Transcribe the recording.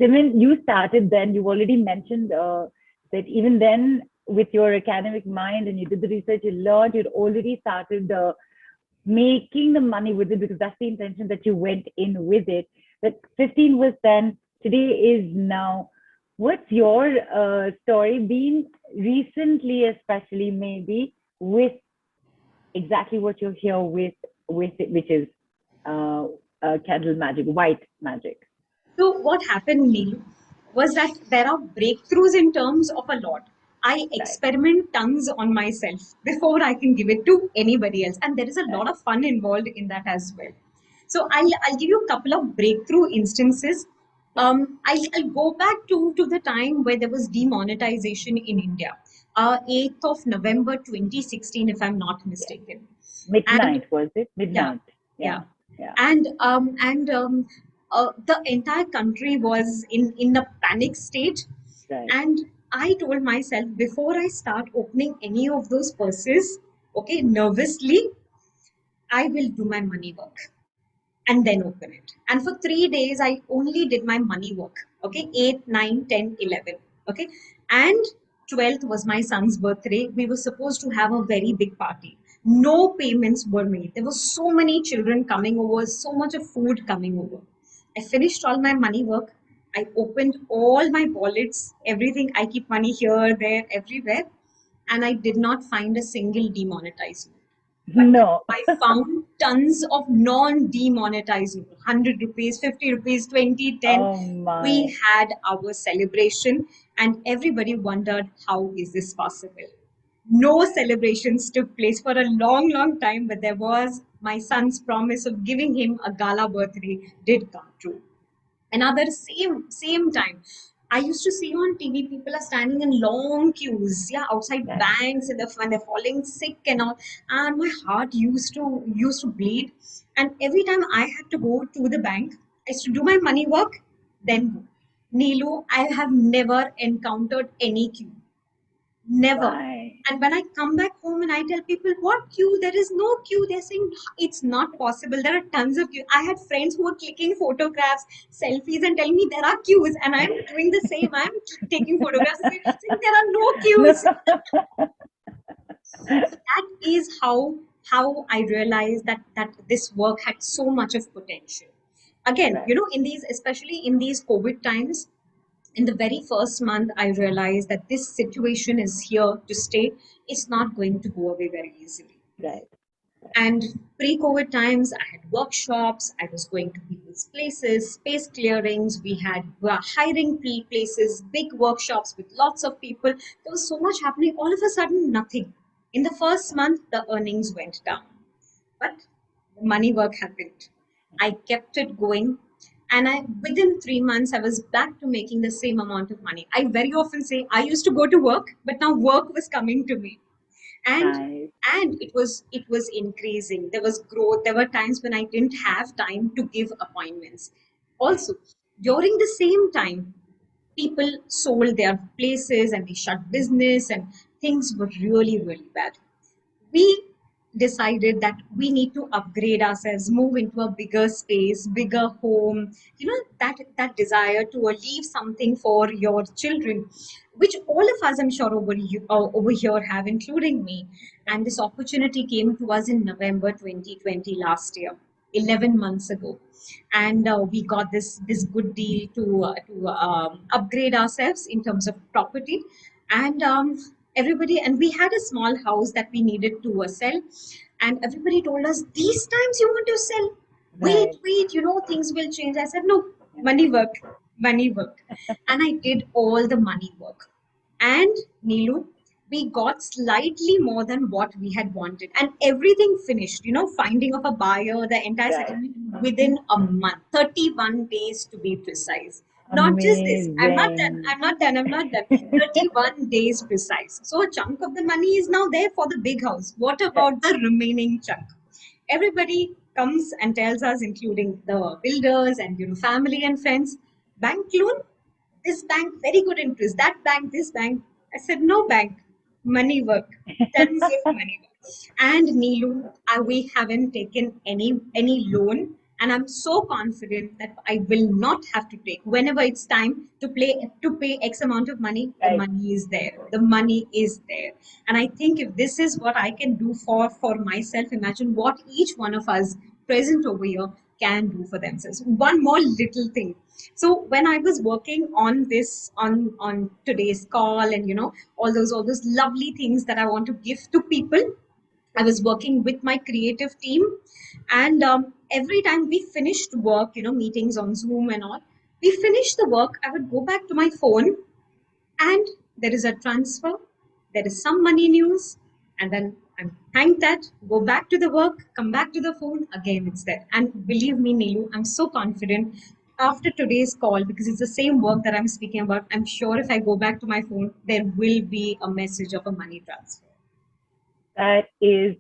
Simmin, you started then. You already mentioned that even then, with your academic mind, and you did the research, you learned, you'd already started making the money with it, because that's the intention that you went in with it. But 15 was then, today is now. What's your story been recently, especially maybe with exactly what you're here with it, which is candle magic, white magic. So what happened, Neil, was that there are breakthroughs in terms of a lot. I Right, experiment tons on myself before I can give it to anybody else, and there is a lot right. of fun involved in that as well. So I'll give you a couple of breakthrough instances. Sure. I'll go back to the time where there was demonetization in India, 8th of November 2016, if I'm not Yes. mistaken. And Midnight, was it? yeah, Midnight. yeah, Yeah, yeah. and the entire country was in a panic state, Right. and I told myself before I start opening any of those purses, okay, nervously, I will do my money work and then open it. And for 3 days, I only did my money work. Okay, 8, 9, 10, 11. Okay, and 12th was my son's birthday. We were supposed to have a very big party. No payments were made. There were so many children coming over, so much of food coming over. I finished all my money work. I opened all my wallets, everything. I keep money here, there, everywhere. And I did not find a single demonetized note. But No. I found tons of non-demonetized notes, 100 rupees, 50 rupees, 20, 10. Oh my. We had our celebration, and everybody wondered, how is this possible? No celebrations took place for a long, long time, but there was my son's promise of giving him a gala birthday did come true. Another same time, I used to see on TV people are standing in long queues, yeah, outside Right. banks, and when they're falling sick and all, and my heart used to bleed. And every time I had to go to the bank, I used to do my money work, then go. Neelu, I have never encountered any queue. Never. Why? And when I come back home and I tell people, what queue? There is no queue. They're saying it's not possible. There are tons of queues. I had friends who were clicking photographs, selfies, and telling me there are queues. And I'm doing the same. I'm taking photographs and saying there are no No. queues. So that is how I realized that this work had so much of potential. Again, Right. in these, especially in these COVID times, in the very first month, I realized that this situation is here to stay. It's not going to go away very easily. Right. And pre-COVID times, I had workshops. I was going to people's places, space clearings. We were hiring places, big workshops with lots of people. There was so much happening. All of a sudden, nothing. In the first month, the earnings went down, but the money work happened. I kept it going, and I within 3 months I was back to making the same amount of money. I very often say I used to go to work, but now work was coming to me, and Nice. it was increasing. There was growth. There were times when I didn't have time to give appointments. Also, during the same time, people sold their places and they shut business, and things were really, really bad. We decided that we need to upgrade ourselves, move into a bigger space, bigger home. That desire to leave something for your children, which all of us, I'm sure, over here have, including me. And this opportunity came to us in November 2020 last year, 11 months ago. And we got this good deal to upgrade ourselves in terms of property. And everybody, and we had a small house that we needed to sell, and everybody told us, these times you want to sell, Right. wait, things will change. I said, no, Yeah. money work, money work. And I did all the money work. And Neelu, we got slightly more than what we had wanted, and everything finished, finding of a buyer, the entire Right. settlement, within a month, 31 days to be precise. Not just this, I'm not done, Amazing. I'm not done, I'm not done. 31 days precise. So a chunk of the money is now there for the big house. What Right. about the remaining chunk? Everybody comes and tells us, including the builders and family and friends, bank loan, this bank, very good interest, that bank, this bank. I said, no bank, money work, tons of money work. And Neelu, we haven't taken any loan, And I'm so confident that I will not have to take, whenever it's time to pay X amount of money, the Right. money is there. The money is there. And I think if this is what I can do for myself, imagine what each one of us present over here can do for themselves. One more little thing. So when I was working on this on today's call, and all those lovely things that I want to give to people, I was working with my creative team, and every time we finished work, meetings on Zoom and all, we finished the work, I would go back to my phone, and there is a transfer, there is some money news, and then I thank that, go back to the work, come back to the phone, again it's there. And believe me, Neelu, I'm so confident after today's call, because it's the same work that I'm speaking about. I'm sure if I go back to my phone, there will be a message of a money transfer. That is